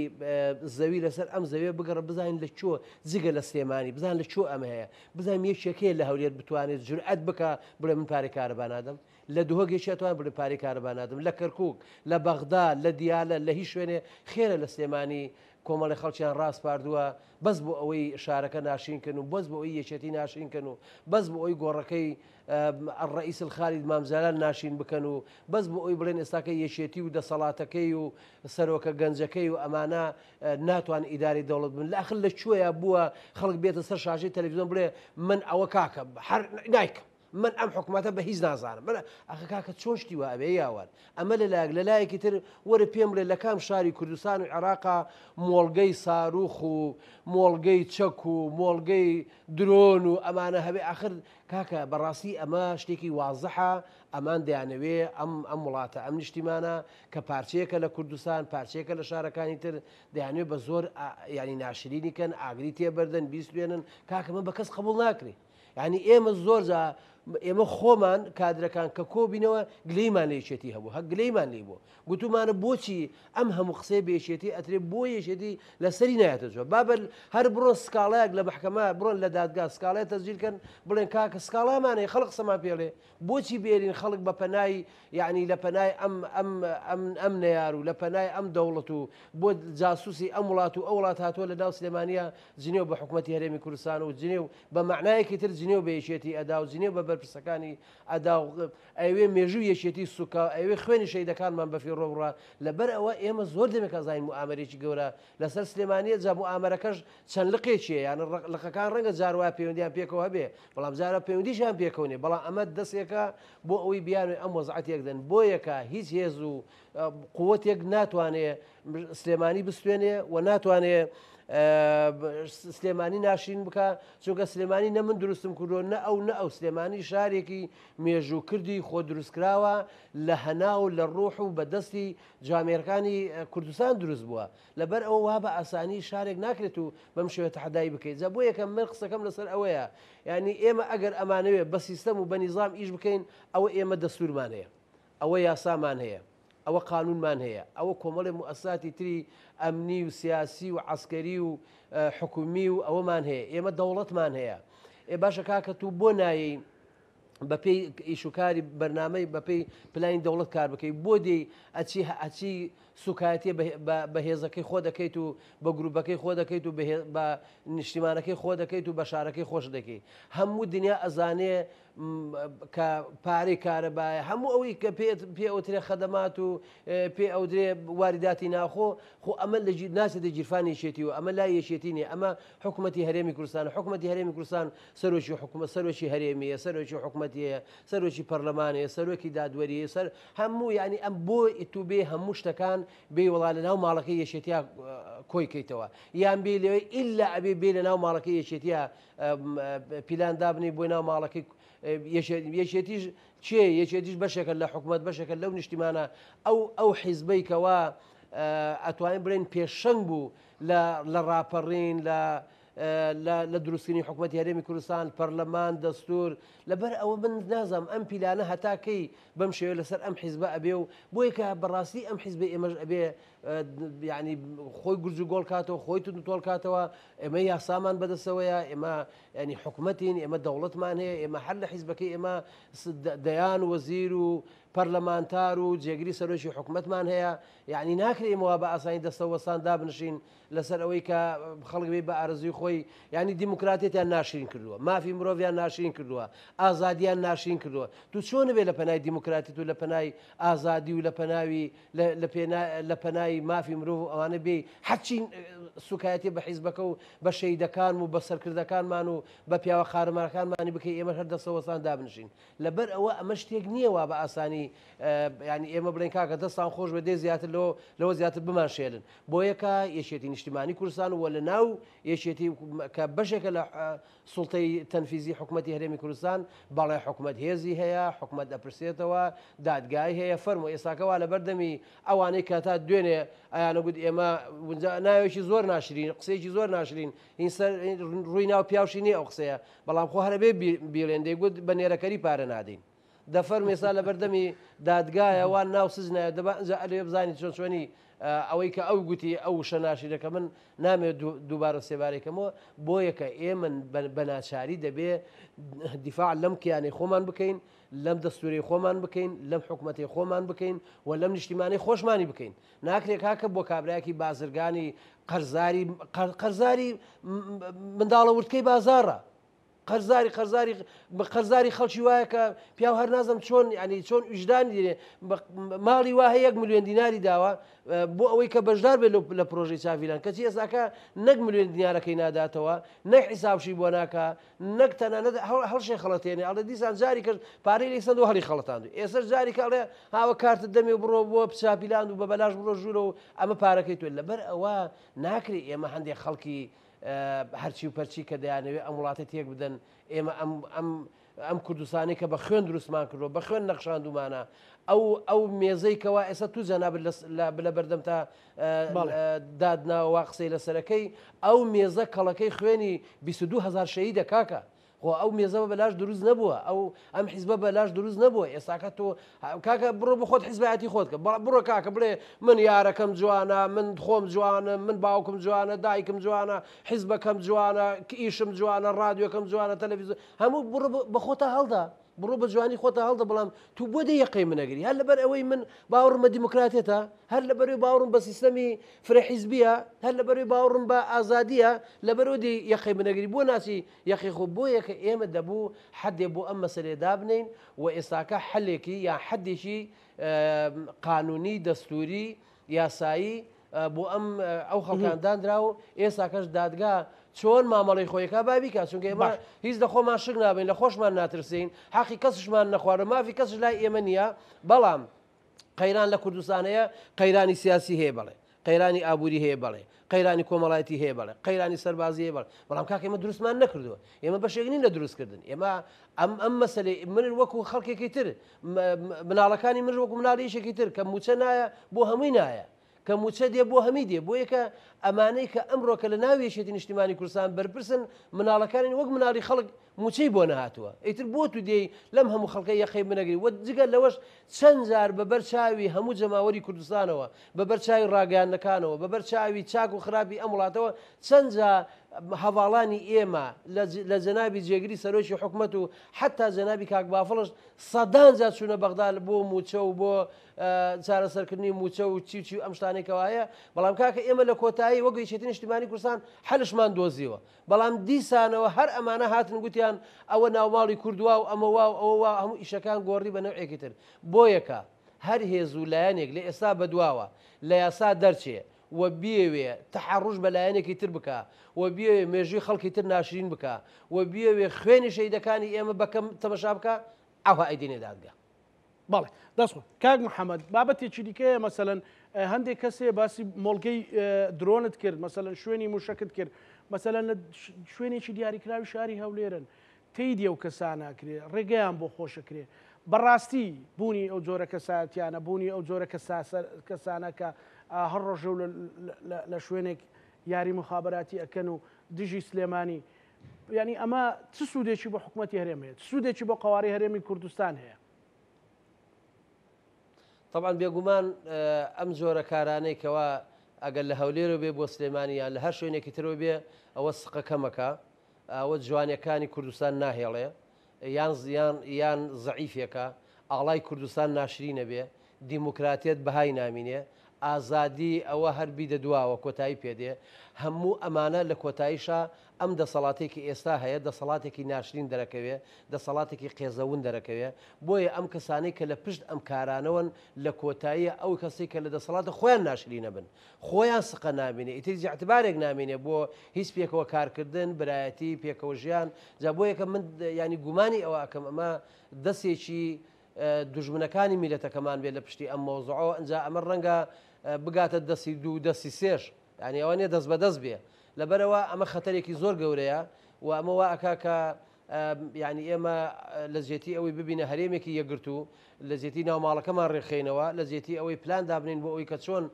زەوی لەسەر ئەم زەویە بگەڕە بزانین لە چۆ جگە لە سلێمانی بزان لە چۆ ئەمە هەیە بزانین یەکێکەیە لە هەولێر بتوانێت جورئەت بکە بڵێ من پارەی کارەبا نادەم لە دهۆگێکی توان بڵێ پارەی کارەبا نادەم لە کەرکووک لە بەغدا لە دیالە لە هیچ شوێنێ خێرە لە سلێمانی کۆمەڵی خەڵکیان ڕاست پاردووە بەس بۆ ئەوەی شارەکە ناشرینکەن و بەس بۆ ئەوی یەکێتی ناشرینکەن و بەس بۆ ئەوی گۆڕەکەی ڕئیس الخالد مام جەلال ناشین بکەن و بەس بۆ ئەوی بڵێن ئێستاکە یەکێتی و دەسەڵاتەکەی و سەرۆکە گەنجەکەی و ئەمانە ناتوان ئیداری دەوڵەت بن لە ئاخر لە کوێیە بووە خەڵک بێتە سەر شاشەی تەلەڤیزیۆن بڵێ من ئەوە کاکە هەر نایکەم من ئەم حکوومەتە بە هیچ نازانم من ئەخ کاکە چۆن شتی وە ئەبێ یاوان ئەمە لە لایەکی تر وەرە پێم بڵێ لە کام شاری کوردستان و عێراقا مۆڵگەی ساروخ و مۆڵگەی چەک و مۆڵگەی درۆن و ئەمانە هەبێ ئاخر کاکە بەڕاستی ئەمە شتێکی وازەحە ئەمان دەیانەوێ ئەم وڵاتە ئەم نیشتیمانە کە پارچەیەکە لە کوردستان پارچەیەکە لە شارەکانی تر دەیانوێ بە زۆر ینی ناشرینیکەن ئاگری تێبەردەن بیستوێنن کاکە من بە کەس قبول ناکرێ ینی ئێمە زۆر ئێمە خۆمان کادرەکان کە کۆبینەوە گلەیمان لێشێتی هەبوو هە گلەیمان لێ بوو گوتومانە بۆچی ئەم هەموو قسەی بێشێتی ئەترێ بۆ یەشێتی لەسەری نایەتەوە بابل هەر بڕۆن سکاڵایەک لە محکەمە بڕۆن لە دادگا سکاڵای تەزجیلکەن بڵێن کاکە سکاڵامانەیە خەڵق قسەمان پێڵێ بۆچی بێرین خەڵک بە پەنای یعنی لە پەنای ئەم نەیار و لە پەنای ئەم دەوڵەت و بۆ جاسووسی ئەم وڵات و ئەو وڵات هاتووە لە ناو سلێمانیا جنێو بە حکوومەتی هەرێمی کوردستان و جنێو بە معنایەکی تر جنێو بە یەشێتی ئەدا و جنێو بە بەرپرسەکانی ئەدا و ئەوێ مێژوو یەشێتی سوکا ئەوێ خوێنی شەیدەکانمان بەفی ڕۆبڕە لەبەر ئەوە ئێمە زۆر دەمێک ئازانین موامەرێکی گەورە لەسەر سلێمانیە جا موامەرەکەش چەند لقێکیە یان لقەکان ڕەنگە جاروای پەیوەندیان پێکەوە هەبێ بەڵام جارە پەیوەندیشیان پێکەونێ بەڵام ئەمە دەستێکە بۆ ئەوەی بیانوێ ئەم وەزعەتێک دەن بۆ یەکە هیچ هێز و قووەتێک ناتوانێ سلێمانی بستوێنێ و ناتوانێ سلێمانی ناشرین بکە چونکە سلێمانی نە من دروستم کردۆ نە ئەو سلێمانی شارێکی مێژوو کردی خۆ دروستکراوە لە هەنا و لە ڕۆح و بەدەستی جامێرەکانی کوردستان دروست بووە لەبەر ئەوە وا بە ئاسانی شارێک ناکرێت و بەم شێوە تەحەدای بکەیت جا بۆ یەکەم من قسەکەم لەسەر ئەوەیە یعنی ئێمە ئەگەر ئەمانەوێت بە سیستەم و بە نیظام ئیش بکەین ئەوە ئێمە دەستورمان هەیە ئەوە یاسامان هەیە ئەوە قانونمان هەیە ئەوە کۆمەڵی مؤسساتی تری ئەمنی و سیاسی و عسکەری و حکومی و ئەوەمان هەیە ئێمە دەوڵەتمان هەیە باشە کاکە تو بۆ نایی بەپێی ئیشوکاری بەرنامەی بەپێی پلانی دەوڵەت کار بکەیت بۆ دێی ئەچی سوکایەتی بە هێزەکەی خۆ دەکەیت و بە گروپەکەی خۆ دەکەیت و بە نیشتیمانەکەی خۆ دەکەیت و بە شارەکەی خۆش دەکەیت هەموو دنیا ئەزانێ کە پارەی کارەبایە هەموو ئەوەی کە پێ ئەوترێ خەدەمات و پێ ئەودرێ وارداتی ناخۆ خۆ ئەمە لە ناچێتە گیرفانی یەشێتی و ئەمە لای یەشێتی نیە ئەمە حکوومەتی هەرێمی کوردستان حکوومەتی هەرێمی کوردستان سەرۆکی حکوومەت سەرۆکی هەرێمیە سەرۆکی حکوومەتیە سەرۆکی پەرلەمانەیە سەرۆکی دادوەریە سەر هەموو یعنی ئەم بۆ ئیتوبێ هەموو شتەکان بێ وڵا لە ناو ماڵەکەی یەشێتیا کۆیکەیتەوە یان بێ لەوەی ئللا ئەبێ بێ لە ناو ماڵەکەی یەشێتیا پیلان دابنی بۆی ناو ماڵەکەی یەشێتیش چێ یەکێتیش بەشێکە لە حکوومەت بەشێکە لەو نیشتیمانە ئەو حیزبەی کەوا ئەتوانین بڵێن پێشەنگ بوو لە ڕاپەڕین لە دروستکردنی حکوومەتی هەرێمی کوردستان پەرلەمان دەستور لەبەر ئەوە من نازانم ئەم پیلانە هەتاکەی بەم شێوە لەسەر ئەم حیزبە ئەبێ و بۆیە کە بەڕاستی ئەم حیزبە ئێمەش ئەبێ ینی خۆی گورج و گۆڵ کاتەوە خۆی تۆڵ کاتەوە ئێمە یاسامان بەدەستەوەیە ئێمە ینی حکوومەتین ئێمە دەوڵەتمان هەیە ئێمە هەر لە حیزبەکەی ئێمە دەیان وەزیر و پەرلەمانتار و جێگری سەرۆکی حکوومەتمان هەیە یعنی ناکرێ ئێمەوە بە ئاسانی دەستەوەسان دابنشین لەسەر ئەوەی کە خەڵک بێ بە ئارزوی خۆی ینی دیموکراتێتیان ناشرین کردووە مافی مرۆڤیان ناشرین کردووە ئازادیان ناشرین کردووە تو چۆنە بێ لە پەنای دیموکراتیت و لە پەنای ئازادی و لە پەنای مافی مرۆڤ ئەوانە بێ حەچی سوکایەتی بە حیزبەکە و بە شەیدەکان و بە سەرکردەکانمان و بە پیاوە خارەمارەکانمانی بکەی ئێمە هەر دەستەوەسان دابنشین لەبەر ئەوە ئەمە شتێک نییەوە بە ئاسانی ینی ئێمە بڵێن کاکە دەستان خۆش بە دێ زیاتر لەوە زیاتر بمان شێلن بۆ یەکە یەکێتی نیشتیمانی کوردستان و لە ناو یەکێتی کە بەشێکە لە سوڵتەی تەنفیزی حکوومەتی هەرێمی کوردستان بەڵێ حکوومەت هێزی هەیە حکوومەت دەپرسێتەوە دادگای هەیە فەرمو ئێساکەوا لە بەردەمی ئەوانەی کە تا دوێنێ ئەیانە گوت ئێمە ناوێکی زۆر ناشرین قسەیەکی زۆر ناشرین ڕووی ناو پیاوشی نییە ئەو قسەیە بەڵام خۆ هەرەبێ بیڵێن دەیگوت بە نێرەکەری پارە نادەین دەفەرم ئێستا لە بەردەمی دادگایە وان ناو سزنایە دەبا ئەلێ بزانیت چۆن چۆنی ئەوەی کە ئەو گوتی ئەو شەناشیرەکە من نامێت دووبارە سێبارێکەمەوە بۆ یەکە ئێمە بەناچاری دەبێ دیفاع لەم کیانەی خۆمان بکەین لەم دەستوری خۆمان بکەین لەم حکوومەتی خۆمان بکەین و لەم نیشتیمانی خۆشمانی بکەین ناکرێت کاکە بۆ کابراایەکی بازرگانی قەرزاری منداڵە ورتکەی بازارڕە قەرزاری خەڵکی وایە کە پیا هەر نازم چۆن ینی چۆن وجدانی دێ ماڵی وا هەیە 1 ملیۆن دیناری داوە بۆ ئەوەی کە بەشدار بێت لە پرۆژەی چاویلان کەچی ئێساکە 1 ملیۆن دینارەکەی ناداتەوە نەک حیسابشی بۆ ناکە نەک تەنانەت هەڵشێ خەڵەتێنێ ئەڵێ دیسان جاری کرد پارەی لەی سند و هەڵی خەڵەتاند ئێستا جاری کاڵێ هاوە کارتت دەمێ بڕۆ بۆ پچاپیلاند و بە بەلاش بڕۆ ژوورە و ئەمە پارەکەی توێت لەبەر ئەوە ناکرێت ئێمە هەندێک خەڵکی هەرچی و پەرچی کە دەیانەوێت ئەم وڵاتە تێک بدەن ئێمە ئەم کوردستانی کە بە خوێن دروستمان کردەوە بە خوێن نەخشاندومانە ئەو مێزەی کەوا ئێستا تو جەناب لە بەردەم تا دادناوە قسەی لەسەرەکەی ئەو مێزە کەڵەکەی خوێنی 22,000 شەهیدە کاکە خۆ ئەو مێزەوە بەلاش دروست نەبووە ئەم حیزبە بەلاش دروست نەبووە ئێستاکە تۆ کاکە بڕۆ بە خۆت حیزبەتی خۆت کە بڕۆ کاکە بڵێ من یارەکەم جوانە من خۆم جوانە من باوکم جوانە دایکم جوانە حیزبەکەم جوانە ئیشم جوانە ڕادیۆکەم جوانە تەلەڤیزۆن هەموو بڕۆ بە خۆتە هەڵدا بڕۆ بە جوانی خۆتە هەڵدە بەڵام تو بۆ دە یەقەی منەگری هەر لەبەر ئەوەی من باوەڕم بە دیموکراتێتە هەر لەبەروی باوەڕم بە سیستەمی فرەحیزبیە هەر لەبەروی باوەڕم بە ئازادیە لەبەرەوە دی یەقەی منەگری بۆ ناسی یەقی خۆ بۆ یەکە ئێمە دەبوو حدێ بۆ ئەم مەسەلێ دابنین و ئێستاکە حلێکی یان حدێکی قانونی دەستوری یاسایی بۆ ئەو خەڵکاندانرا و ئێستاکەش دادگا چۆن مامەڵی خۆیەکە بابیکە چونکە ئێمە هیچ لە خۆمان شک نابین لە خۆشمان ناترسین حەقی کەسشمان نەخوارە مافی کەسش لای ئێمە نییە بەڵام قەیران لە کوردستانەیە قەیرانی سیاسی هەیە بڵێ قەیرانی ئابووری هەیە بڵێ قەیرانی کۆمەڵایەتی هەیە بڵێ قەیرانی سەربازی هەیە بڵێ بەڵام کاک ئێمە دروستمان نەکردووە ئێمە بەشێکنین لە دروستکردن ئێمە ئەم مەسەلەی من وەکو خەڵکێکی تر مناڵەکانی من وەکو مناڵیشێکی تر کە موچە نایە بۆ هەمووی نایە کە موچە دێ بۆ هەمی دێ بۆ یەکە ئەمانەی کە ئەمڕۆکە لە ناوێشێتی نیشتیمانی کوردستان بەرپرسن مناڵەکانی وەک مناڵی خەڵک موچەی بۆ نەهاتووە ئیتر بۆ تو دێی لەم هەموو خەڵکە یەخەی بنەگری وە جگە لەوەش چەند جار بەبەر چاوی هەموو جەماوەری کوردستانەوە بەبەر چاوی ڕاگەیاندەکانەوە بەبەر چاوی چاک و خراپی ئەم وڵاتەوە چەند جار هەواڵانی ئێمە لە جەنابی جێگری سەرۆکی حکومەت و حتا جەنابی کاک بافڵش سەدان جار چوونە بەغداد بۆ موچە و بۆ چارەسەرکردنی موچە و چی ئەم شتانێکەوەیە بەڵام کاکە ئێمە لە کۆتایی وەگەی شێتی نیشتیمانی کوردستان حەلشمان دۆزیوە بەڵام دیسانەوە هەر ئەمانە هاتن گوتیان ئەوە ناوماڵی کوردوا و ئەمە وا ئەوە هەموو ئیشەکان گۆڕی بە نەوعێکی تر بۆ یەکە هەر هێز و لایەنێک لە ئێستا بەدواوە لە یاسا دەرچێ و بیاوێ تەحەڕوش بە لایەنێکی تر بکە و بیاوێ مێژووی خەڵکی تر ناشرین بکە و بیاوێ خوێنی شەیدەکانی ئێمە بەکەم تەمەشا بکە ئەوە ئەیدێنێ دادگا بەڵێ دەستخۆ کاک محەممەد بابەتێکی دیکەیە مەسەلەن هەندێک کەسێ باسی مۆڵگەی درۆنت کرد مەسەلەن شوێنی موشەکت کرد مەسەلەن لە شوێنێکی دیاریکراوی شاری هەولێرن تێیدی ئەو کەسانەکرێ ڕێگەیان بۆ خۆشەکرێ بەڕاستی بوونی ئەو جۆرە کەساتیانە بوونی ئەو جۆرە کەسانەکە هەر ڕۆژە لە شوێنێک یاری مخابراتی ئەکەن و دژی سلێمانی ینی ئەمە چ سوودێکی بۆ حکوومەتی هەرێمەیە سوودێکی بۆ قواری هەرێمی کوردستان هەیە طبعا بێگومان ئەم جۆرە کارانەی کەوا ئەگەر لە هەولێرە بێ بۆ سلێمانیان لە هەر شوێنێکی ترەوە بێ ئەوە سقەکەمەکە ئەوە جوانەکانی کوردستان ناهێڵێ یان زەعیفێکە ئاڵای کوردستان ناشرینە بێ دیموکراتیت بەهای نامینێ ئازادی ئەوە هەربی دەدواوە کۆتایی پێدێ هەموو ئەمانە لە کۆتاییشە ئەم دەسەڵاتێکی ئێستا هەیە دەسەڵاتێکی ناشرین دەرەکەوێ دەسەڵاتێکی قێزەون دەرەکەوێ بۆیە ئەم کەسانەی کە لە پشت ئەم کارانەوەن لە کۆتاییە ئەو کەسی کە لە دەسەڵاتە خۆیان ناشرینە بن خۆیان سقە نامێنێ ئیتری اعتبارێک نامێنێ بۆ هیچ پێکەوە کارکردن برایەتی پێکەوە ژیان جا بۆ یەکە من ینی گومانی ئەوە ئەکەم ئەمە دەستێکی دوژمنەکانی میلەتەکەمان بێت لە پشتی ئەم مۆزوعەوە ئەنجا ئەمە ڕەنگە بگاتە دەستی دوو دەستی سێش ینی ئەوە نیە دەست بەدەست بێ لەبەرەوە ئەمە خەتەرێکی زۆر گەورەیە و ئەمە وا ئەکاکە ینی ئێمە لە زیێتی ئەوەی ببینە هەرێمێکی یەگرتو لە زیێتی ناوماڵەکەمان ڕێخێنەوە لە زیێتی ئەوەی پلان دابنین بۆ ئەوی کە چۆن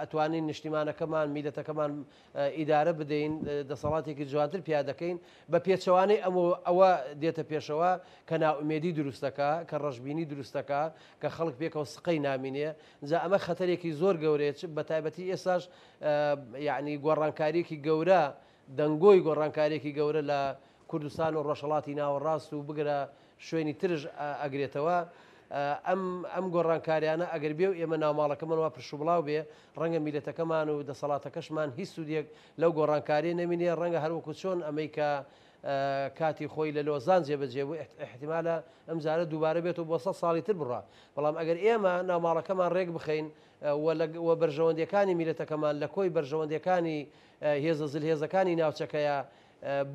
ئەتوانین نیشتیمانەکەمان میلەتەکەمان ئیدارە بدەین دەسەڵاتێکی جوانتر پیادەکەین بە پێچەوانەی ئەوە دێتە پێشەوە کە ناومێدی دروستەکە کە ڕەشببینی دروستەکە کە خەڵک پێکەوە سقەی نامینێ جا ئەمە خەتەرێکی زۆر گەورەیە بە تایبەتی ئێستاش یعنی گۆڕانکاریێکی گەورە دەنگۆی گۆڕانکارێکی گەورە لە کوردستان و ڕۆژهەڵاتی ناوەڕاست و بگرە شوێنی ترش ئەگرێتەوە ئەم گۆڕانکاریانە ئەگەر بێ و ئێمە ناوماڵەکەمانەوە پرشوبڵاو بێ ڕەنگە میلەتەکەمان و دەسەڵاتەکەشمان هیچ سوودێک لەو گۆڕانکاری نەمینێ ڕەنگە هەروەکو چۆن ئەمریکا کاتی خۆی لە لۆزان جێبەجێ بوو احتیمالە ئەم جارە دووبارە بێت و بۆ 100 ساڵی تر بڕە بەڵام ئەگەر ئێمە ناوماڵەکەمان ڕێک بخەین و بەرژەوەندەکانی میلەتەکەمان لە کۆی بەرژەوەندەکانی هێزە زلهێزەکانی ناوچەکەیە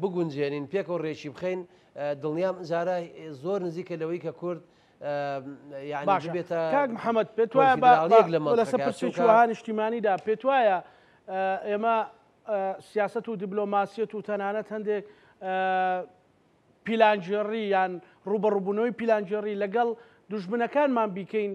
بگونجێنین پێکەوە ڕێکی بخەین دڵنیام جارە زۆر نزیکە لەوەی کە کورد بێتە کاک محەممەد پێت وایە لەسەر پرسیوەها نیشتیمانیدا پێت وایە ئێمە سیاست و دیبلۆماسیەت و تەنانەت هەندێک پیلانجێڕی یان ڕوبەڕووبوونەوەی پیلانجێڕی لەگەڵ دوژمنەکانمان بیکەین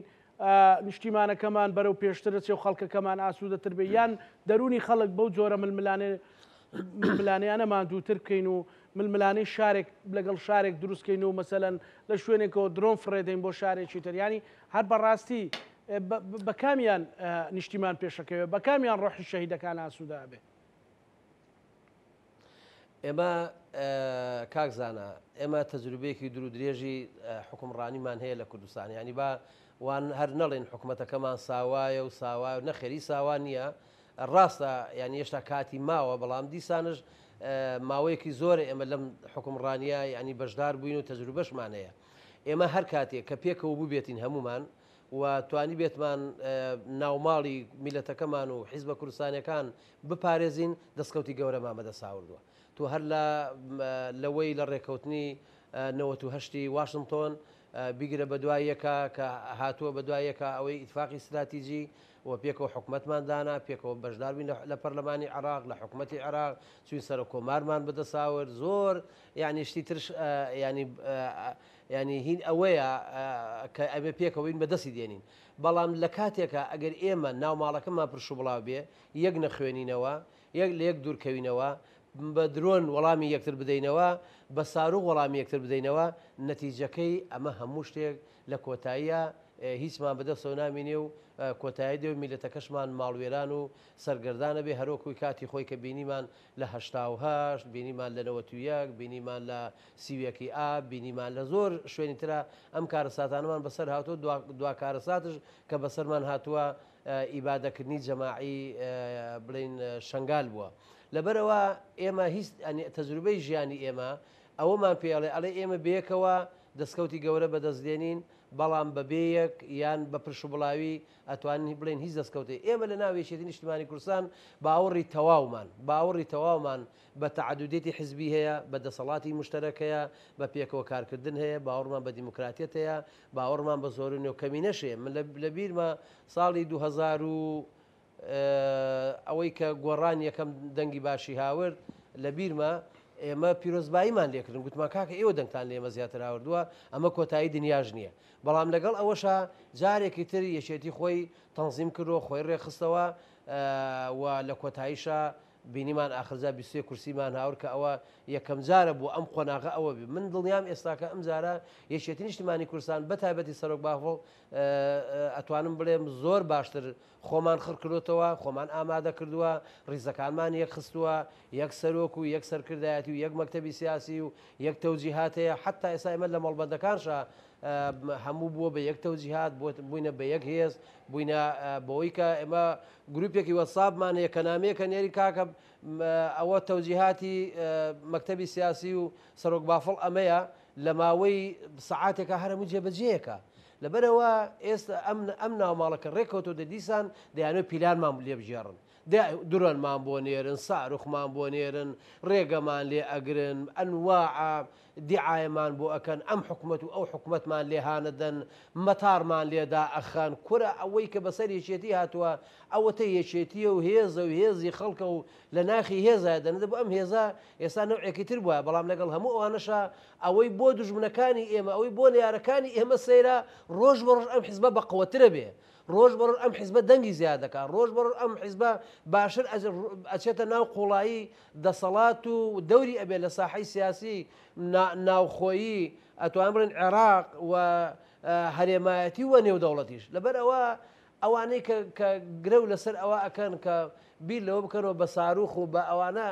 نیشتیمانەکەمان بەرەو پێشترەچێ و خەڵکەکەمان ئاسوودەتر بێ یان دەرونی خەڵک بەو جۆرە ململانەیانەمان دووتر بکەین و ململانەی شارێک لەگەڵ شارێک دروستکەینەوە مەسەلەن لە شوێنێکەوە درۆن فڕێدەین بۆ شارێکی تر ینی هەر بەڕاستی بە کامیان نیشتیمان پێشەکەوێت بە کامیان ڕۆحی شەهیدەکان ئاسوودا بێ. ئێمە کاکزانە ئێمە تەجروبەیەکی دوور درێژی حکومڕانیمان هەیە لە کوردستان ینی با وان هەر نەڵێن حکوومەتەکەمان ساوایە و ساوا و نەخێری ساوا نییە ڕاستە ینی هێشتا کاتی ماوە بەڵام دیسانش ماوەیەکی زۆرە ئێمە لەم حکومڕانیە ینی بەشدار بووین و تەجروبەشمان هەیە ئێمە هەر کاتێک کە پێکەوە بوو بێتین هەمومان و توانی بێتمان ناوماڵی میلەتەکەمان و حیزبە کوردستانیەکان بپارێزین دەستکەوتی گەورەمان بەدەساوردووە تو هەر لەوەی لە ڕێکەوتنی 98 واشنگتۆن بیگرە بە دواییەکە کە هاتووە بە دواییەکە ئەوەی ئیتفاقی استراتیژی و پێکەوە حکوومەتمان دانا پێکەوە بەشداربووین لە پەرلەمانی عراق لە حکوومەتی عراق چوین سەر کۆمارمان بەدەساورد زۆر یعنی شتی ترش ینی هین ئەوەیە کە ئەمە پێکەوەین بەدەستی دێنین بەڵام لە کاتێکە ئەگەر ئێمە ناوماڵەکەمان پرش و بڵاو بێ یەک نەخوێنینەوە یەک لە یەک دوورکەوینەوە بە درۆن وەڵامی یەکتر بدەینەوە بە ساروغ وەڵامی یەکتر بدەینەوە نەتیجەکەی ئەمە هەموو شتێک لە کۆتاییە هیچمان بەدەستەوە نامینێ و کۆتایی دێ و میلەتەکەشمان ماڵوێران و سەرگەردانە بێ هەرۆکوی کاتی خۆی کە بینیمان لە هەشتاهشت بینیمان لە 91 بینیمان لە سیویەکی ئاب بینیمان لە زۆر شوێنی ترە ئەم کارەساتانەمان بەسەر هاتووە دوا کارەساتش کە بەسەرمان هاتووە ئیبادەکردنی جەماعی بڵین شنگال بووە لەبەرەوە ئێمە هیچ تەجروبەی ژیانی ئێمە ئەوەمان پێڵێ ئەڵێ ئێمە بەیەکەوە دەستکەوتی گەورە بەدەستدێنین بەڵام بەبەیەک یان بە پرش و بڵاوی ئەتوانین بڵێن هیچ دەستکەوتێ ئێمە لە ناوێشێتی نیشتیمانی کوردستان باوەڕی تەواومان بە تەعەدودێتی حزبی هەیە بە دەسەڵاتی مشتەرەکەیە بە پێکەوە کارکردن هەیە باوەڕمان بە دیموکراتیەت هەیە باوەڕمان بە زۆرینە و کەمینەشێ من لە بیرمە ساڵی 2000 ئەوەی کە گۆڕان یەکەم دەنگی باشی هاورد لە بیرمە ئێمە پیرۆزباییمان لێکردن گوتمان کاکە ئێوە دەنگتان لێمە زیاتر هاوردووە ئەمە کۆتایی دنیاژ نییە بەڵام لەگەڵ ئەوەشە جارێکی تر یەکێتی خۆی تەنزیم کردەوە خۆی ڕێخستەوە و لە کۆتاییشە بینیمان ئاخرجا 23 کورسیمان هاور کە ئەوە یەکەم جارە بوو ئەم قۆناغە ئەوە بێ من دڵنیام ئێستاکە ئەم جارە یەکێتی نیشتیمانی کوردستان بە تایبەتی سەرۆک باڵ ئەتوانم بڵێم زۆر باشتر خۆمان خڕکردوتەوە خۆمان ئامادە کردووە ڕیزەکانمان یەک خستووە یەک سەرۆک و یەک سەرکردایەتی و یەک مەکتەبی سیاسی و یەک تەوجیهات هەیە حتا ئێستا ئێمە لە مەڵبەندەکانشە هەموو بووە بە یەک تەوجیهات بووینە بە یەک هێز بووینە بەوەی کە ئێمە گروپێکی وەسابمان هەیە کە نامەیەکە نێری کاکە ئەوە تەوجیهاتی مەکتەبی سیاسی و سەرۆک بافڵ ئەمەیە لە ماوەی سەعاتێکە هەرموو جێبەجێیەکە لەبەرەوە ئێستا ئەم ناوماڵەکە ڕێکەوتۆ دەدیسان دەیانێت پیلانمان لێ بژێڕن درۆنمان بۆ نێرن ساروخمان بۆ نێرن ڕێگەمان لێ ئەگرن ئەنواع دیعایەمان بۆ ئەکەن ئەم حکوومەت و ئەو حکوومەتمان لێهانەدەن مەتارمان لێدا ئەخان کورە ئەوەی کە بەسەر یەکێتی هاتووە ئەوەتە یەکێتیە و هێزە و هێزی خەڵکە و لە ناخی هێزە دەنێت بۆ ئەم هێزە ئێستا نەوعێکی تر بووە بەڵام لەگەڵ هەموو ئەوانەشە ئەوەی بۆ دوژمنەکانی ئێمە ئەوەی بۆ نارەکانی ئێمە سەیرە ڕۆژ بە ڕۆژ ئەم حیزبە بەقوەترە بێ ڕۆژ بەڕۆژ ئەم حیزبە دەنگی زیاد دەکات ڕۆژ بەڕۆژ ئەم حیزبە باشتر ئەچێتە ناو قوڵایی دەسەڵات و دەوری ئەبێ لە ساحەی سیاسی ناوخۆیی ئەتوان بڵێن عێراق و هەرێمایەتی وە نێودەوڵەتیش لەبەر ئەوانەی کە گرە و لەسەر ئەوە ئەکەن کە بیر لەوە بکەنەوە بە ساروخ و بە ئەوانە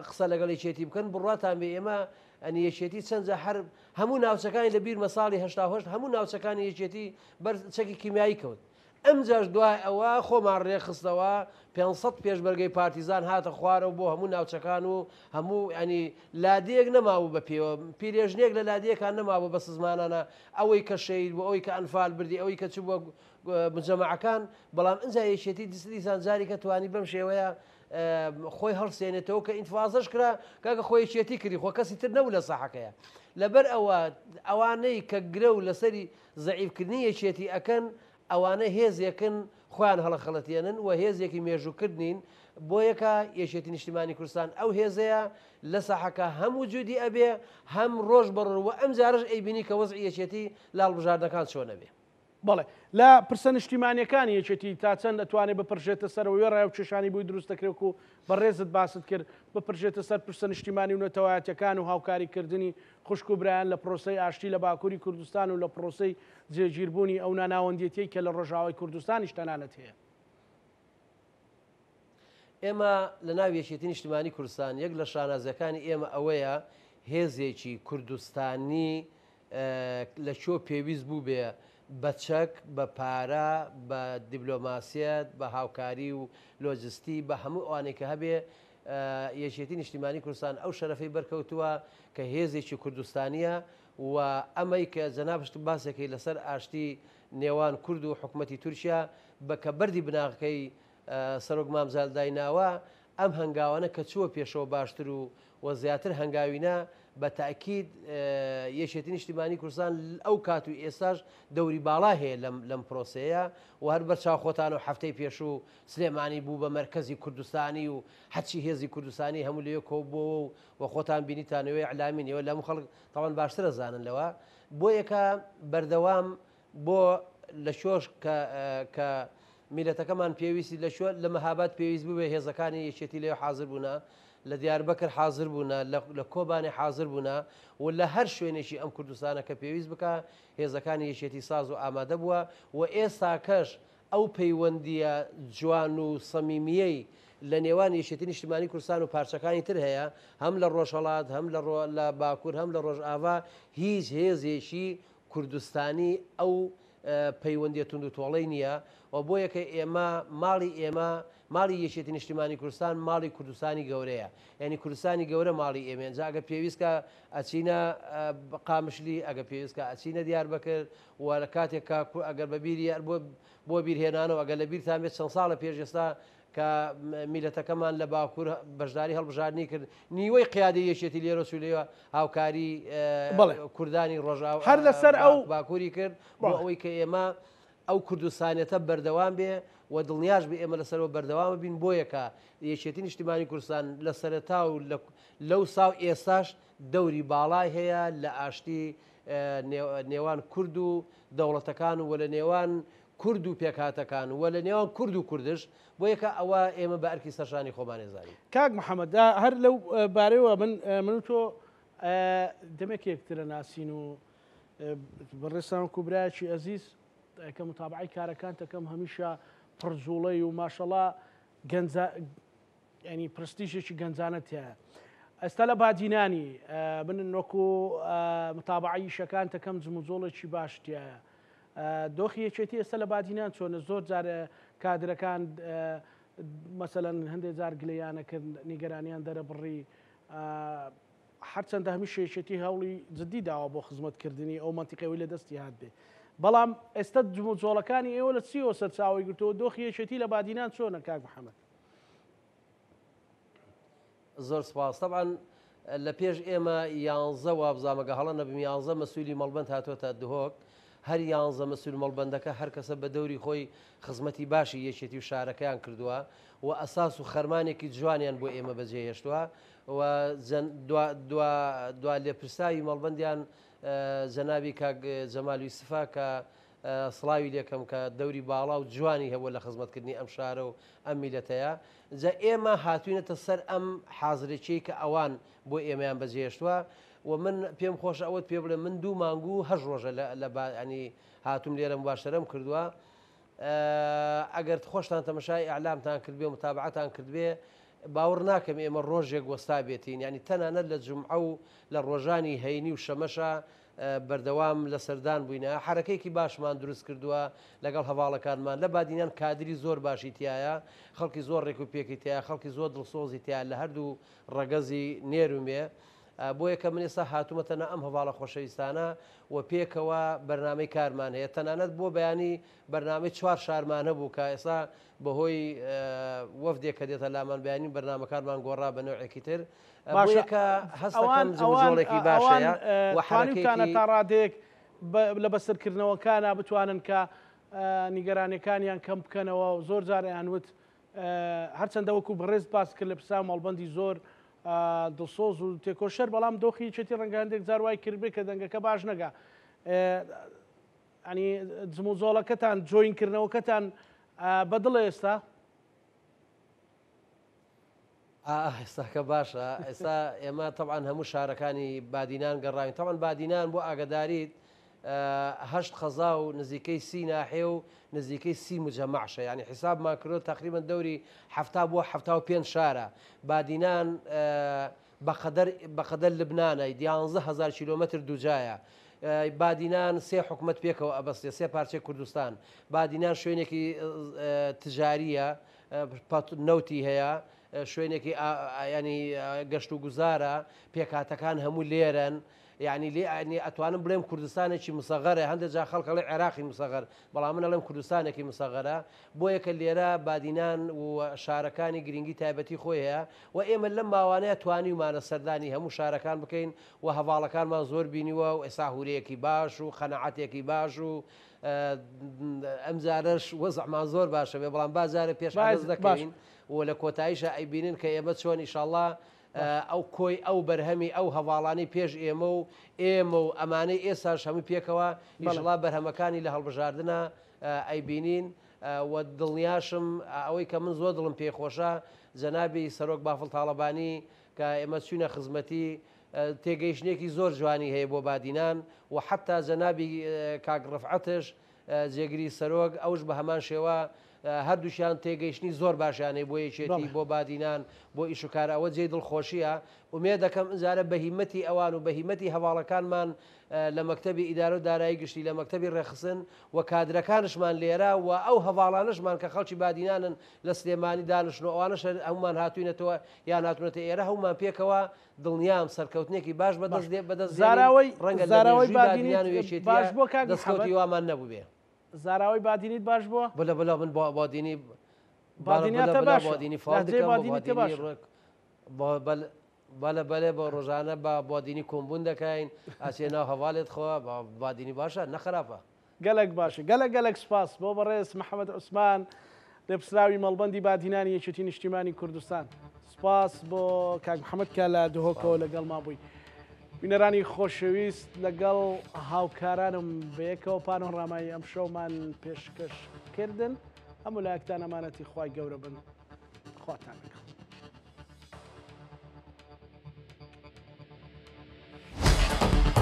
قسە لەگەڵ یەکێتی بکەن بڕاتان بێ ئێمە ئەنی یەکێتی چەندجا هەر هەموو ناوچەکانی لە بیر مەساڵی هەشتاهشت هەموو ناوچەکانی یەکێتی بەر چەکی کیمیایی کەوت ئەم جاش دوای ئەوە خۆمان ڕێخستەوە 500 پێشبەرگەی پارتیزان هاتە خوارەوە بۆ هەموو ناوچەکان و هەموو ینی لادەیەک نەماوە بە پێوە پیرێژنێک لە لادەیەکان نەماوە بە سزمانانە ئەوەی کە شەید بۆ ئەوەی کە ئەنفال بردی ئەوەی کە چ بووە مجەمەعەکان بەڵام ئەنجا یەکێتی دیسان جاری کە توانی بەم شێوەیە خۆی هەڵسێنێتەوە کە ئینتفازش کرا کاکە خۆی یەکێتی کردی خۆ کەسی تر نەبوو لە ساحەکەیە لەبەر ئەوانەی کە گرە و لەسەری زەعیفکردنی یەکێتی ئەکەن ئەوانە هێزێکن خۆیان هەڵەخەڵەتێنن و هێزێکی مێژووکردنین بۆ یەکە یەکێتی نیشتیمانی کوردستان ئەو هێزەیە لە ساحەکە هەموو جودی ئەبێ هەم ڕۆژ بەڕۆ و ئەم جارش ئەیبینی کە وەزعی یەکێتی لاڵبژاردنەکان چۆنە بێ بەڵێ لە پرسە نیشتیمانیەکانی یەکێتی تا چەند دەتوانێت بپڕژێتە سەرەوەی ڕێ و چێشانی بووی دروستەکرێت و بەڕێزت باست کرد بپڕژێتە سەر پرسە نیشتیمانی و نەتەوایەتەکان و هاوکاریکردنی خوشک و برایان لە پرۆسەی ئاشتی لە باکووری کوردستان و لە پرۆسەی جێگیربوونی ئەو ناناوەندیەتی کە لە ڕۆژاوای کوردستانیش تەنانەت هەیە. ئێمە لە ناو یەکێتی نیشتیمانی کوردستان یەک لە شانازەکانی ئێمە ئەوەیە هێزێکی کوردستانی لەکوێ پێویست بوو بێ بە چەک بە پارە بە دیبلۆماسیەت بە هاوکاری و لۆجستی بە هەموو ئەوانێکە هەبێ یەکێتی نیشتیمانی کوردستان ئەو شەرەفەی بەرکەوتووە کە هێزێکی کوردستانیە و ئەمەی کە جەنابشت باسێکی لەسەر ئاشتی نێوان کورد و حکوومەتی تورکیا بەکە بەردی بناغەکەی سەرۆک مامزال دایناوە ئەم هەنگاوانە کە چووە پێشەوە باشتر و زیاتر هەنگاوینە بە تاکید یەکێتی نیشتیمانی کوردستان ئەو کات و ئێستاش دەوری باڵا هەیە لەم پرۆسەیە و هەر بەرچاوخۆتان و هەفتەی پێش و سلێمانی بوو بە مەرکەزی کوردستانی و حەچی هێزی کوردستانی هەموو لێ کۆبووە و خۆتان بینیتانەوەی علامینەوە لەم خەڵک تاوان باشترە زانن لەوە بۆ یەکە بەردەوام بۆ لە شۆش کە میلەتەکەمان پێویستی لە مەهابەت پێویست بوو بێ هێزەکانی یەکێتی لێ حاضر بوونە لە دیاربەکر حاضر بوونە لە کۆبانی حاضر بوونە و لە هەر شوێنێکی ئەم کوردستانە کە پێویست بکە هێزەکانی یەکێتی ساز و ئامادە بووە و ئێستا کەش ئەو پەیوەندیە جوان و سەمیمیەی لە نێوان یەکێتی نیشتیمانی کوردستان و پارچەکانی تر هەیە هەم لە ڕۆژهەڵات هەم لە باکوور هەم لە ڕۆژئاوا هیچ هێزێکی کوردستانی ئەو پەیوەندیە تونند و تۆڵەی نییە و بۆ یەکە ئێمە ماڵی یەکێتی نیشتیمانی کوردستان ماڵی کوردستانی گەورەیە یعنی کوردستانی گەورە ماڵی ئێمە ئەگە پێویستکە ئەچینە قامشلی ئەگە پێویستکە ئەچینە دیاربەکر و لە کاتێک ئەگەر بەبیری بۆ بیرهێنانەوە ئەگەر لە بیرتان بێت چەند ساڵە پێش ئێستا کە میلەتەکەمان لە باکوور بەشداری هەڵبژاردننی کرد نیوەی قیادی یەکێتی لێرە سولەوە هاوکاری کوردانی ڕۆژاو هەر لەسەر ئەو باکووری کرد بۆ ئەوەی کە ئێمە ئەو کوردستانێتە بەردەوام بێ و دڵنیاش بێ ئێمە لەسەرەوە بەردەوامە بین بۆ یەکە یەکێتی نیشتیمانی کوردستان لە سەرەتا و لەو ساو ئێستاش دەوری باڵای هەیە لە ئاشتی نێوان کورد و دەوڵەتەکان و لە نێوان کورد و پێکهاتەکان و لە نێوان کورد و کوردش بۆ یەکە ئەوە ئێمە بە ئەرکی سەرشانی خۆمانێ زانین. کاک محەممەد هەر لەو بارەوە من تۆ دەمێک یەکترە ناسین و بەڕێستان کوبرایکی ئەزیز کە متابعی کارەکان دەکەم هەمیشە پڕزوڵەی و ماشەڵا ینی پرستیژێکی گەنجانەت هەیە. ئەستا لە بادینانی من وەکو متابعی شەکان دەکەم جموزۆڵێکی باشتیایە. دۆخی یەکێتی ئێستا لە بادینان چۆنە زۆر جارە کادرەکان مەسەلەن هەندێک جار گلەیانەکرد نیگەرانیان دەرە بڕی هەرچەندە هەمیشە یەکێتی هەوڵی جددی داوە بۆ خزمەتکردنی ئەو مەنتیقەوەی لە دەستی هات بێ بەڵام ئێستا جموزۆڵەکانی ئێوە لە چیەوە سەرچاوی گرتەوە دۆخی یەکێتی لە بادینان چۆنە کاک محەممەد؟ زۆر سپاس طبعاً لە پێش ئێمە 11 وابزانامەگە هەڵە نەبم 11 مەسوولی مەڵبەند هاتوۆتە دهۆک هەر 11 مەسوول مەڵبەندەکە هەر کەسە بە دەوری خۆی خزمەتی باشی یەکێتی و شارەکەیان کردووە و ئەساس و خەرمانێکی جوانیان بۆ ئێمە بەجێهێشتووە و دوا لێپرساوی مەڵبەندیان جەنابی کاک جەمال یوسفا کە سڵاوی لێکەم کە دەوری باڵا و جوانی هەبووە لە خزمەتکردنی ئەم شارە و ئەم میلەتەیە جا ئێمە هاتوینەتە سەر ئەم حازرێکی کە ئەوان بۆ ئێمەیان بەجێهێشتووە و من پێم خۆش ئەوەت پێ بڵێ من 2 مانگ و 8 ڕۆژە لە ینی هاتووم لێرە مباشەرەم کردووە ئەگەر خۆشتان تەمەشای ئەعلامتان کردبێ و متابعەتان کردبێ باوەڕ ناکەم ئێمە ڕۆژێک وەستا بێتین ینی تەنانەت لە جومعە و لە ڕۆژانی هەینی و شەمەشە بەردەوام لە سەردان بووینە حرەکەیەکی باشمان دروست کردووە لەگەڵ هەواڵەکانمان لە بادینان کادری زۆر باشی تایە خەڵکی زۆر ڕێک و پێکی تایە خەڵکی زۆر دڵسۆزی تایە لە هەردوو ڕەگەزی نێرومێ بۆ یەکە من ئێستا هاتوومەتەنە ئەم هەواڵە خۆشەویستانە و پێکەوە بەرنامەی کارمان هەیە تەنانەت بۆ بەیانی بەرنامەی 4 شارمان هەبوو کە ئێستا بەهۆی وەفدێک کە دێتە لامان بەیانی بەرنامەکانمان گۆڕا بە نوعێکی تر بۆیەکە هەستەکەم جموزۆڵێکی باشەیە وحانیتانە تا ڕادێک لە بەسەرکردنەوەکانە بتوانن کە نیگەرانەکانیان کەم بکەنەوە و زۆر جاریان وت هەرچەندە وەکو بەڕێز باس کرد لە پرسا مەڵبەندی زۆر دڵسۆز و تێکۆشەر بەڵام دۆخی چێتی ڕەنگە هەندێک جار وای کردبێ کە دەنگەکە باش نەگا ینی جموزۆڵەکەتان جۆینکردنەوەکەتان بەدڵە ئێستا؟ ئێستاکە باشە. ئێستا ئێمە تەبعاً هەموو شارەکانی بادینان گەڕاوین. تەبعاً بادینان بۆ ئاگداریت 8 خەزا و نزیکەی 30 ناحێ و نزیکەی 30 مجەمەعشە، یعنی حیسابمان کردو تقریبا دەوری 70 بۆ 75 شارە. بادینان بەقەدەر لبنانە 11,000 کیلۆمەتر دووجایە. بادینان 3 حکومت پێکەوە ئەبەستێ، 3 پارچەی کوردستان. بادینان شوێنێکی تجاریە، نەوتی هەیە، شوێنێکی ینی گەشت و گوزارە، پێکاتەکان هەموو لێرن. یعنی لێ ئەتوانم بڵێم کوردستانێکی مسەغەرە، هەندێک جا خەڵکەڵی عێراقی مسەغەر، بەڵام من ئەڵێم کوردستانێکی مسەغەرە. بۆ یەکە لێرە بادینان و شارەکانی گرنگی تایبەتی خۆی هەیە و ئێمە لەم ماوانەیە توانیمانە سەردانی هەموو شارەکان بکەین و هەواڵەکانمان زۆر بینیوە و ئێستا هورەیەکی باش و خەنەعەتێکی باش و ئەمجارەش وەزعمان زۆر باشە بێ، بەڵام بازارە پێش حەز دەکەین و لە کۆتاییشە ئەیبینن کە ئێمە چۆن ئینشاءڵڵا ئەو کۆی ئەو بەرهەمی ئەو هەواڵانی پێش ئێمە و ئەمانەی ئێستاش هەموو پێکەوە ئینشاءڵڵا بەرهەمەکانی لە هەڵبژاردنە ئەیبینین و دڵنیاشم ئەوەی کە من زۆر دڵم پێخۆشە جەنابی سەرۆک بافڵ تاڵەبانی کە ئێمە چوونە خزمەتی تێگەیشتێکی زۆر جوانی هەیە بۆ بادینان و حتا جەنابی کاک ڕفعەتش جێگیری سەرۆک ئەوش بە هەمان شێوە هەردووشیان تێگەیشتنی زۆر باشیانەی بۆ یەکێتی بۆ بادینان بۆ ئیشوکار ئەوە جێ دڵخۆشیە. ومێ دەکەم ئەجارە بەهیمەتی ئەوان و بەهیمەتی هەواڵەکانمان لە مەکتەبی ئیدارە و دارایی گشتی لە مەکتەبی ڕێخستن و کادرەکانشمان لێرە و ئەو هەواڵانشمان کە خەڵکی بادینانن لە سلێمانی دانیشتن و ئەوانش هەمومان هاتوینەتەوە یان هاتوونەتە ئێرە هەمومان پێکەوە دڵنیام سەرکەوتنێکی باش بەدەست زاراوەی ڕەنگە زاراوەی بادینان و باش بۆ کاک دەستکەوتی وامان نەبوو بێ. زاراوەی بادینیت باش بووە؟ بڵە من بادینی بادینیاتە باشە بادینی فاڵ بەڵێ بە ڕۆژانە بە بادینی کۆمبوون دەکەین ئاسێنا هەواڵێت خۆ بادینی باشە نەخراپە. گەلک باشە گەلک سپاس بۆ بەڕێز محەممەد عوسمان لەپسراوی مەڵبەندی بادینانی یەکێتی نیشتیمانی کوردستان. سپاس بۆ کاک محەممەد کە لە دهۆکەوە لەگەڵ مابووی. بینەرانی خۆشەویست لەگەڵ هاوکارانم بەیەکەوە پانۆڕامایی ئەم شەومان پێشکەشکردن هەموو لایەکتان ئەمانەتی خوای گەورە بن خواتان لەگەڵ.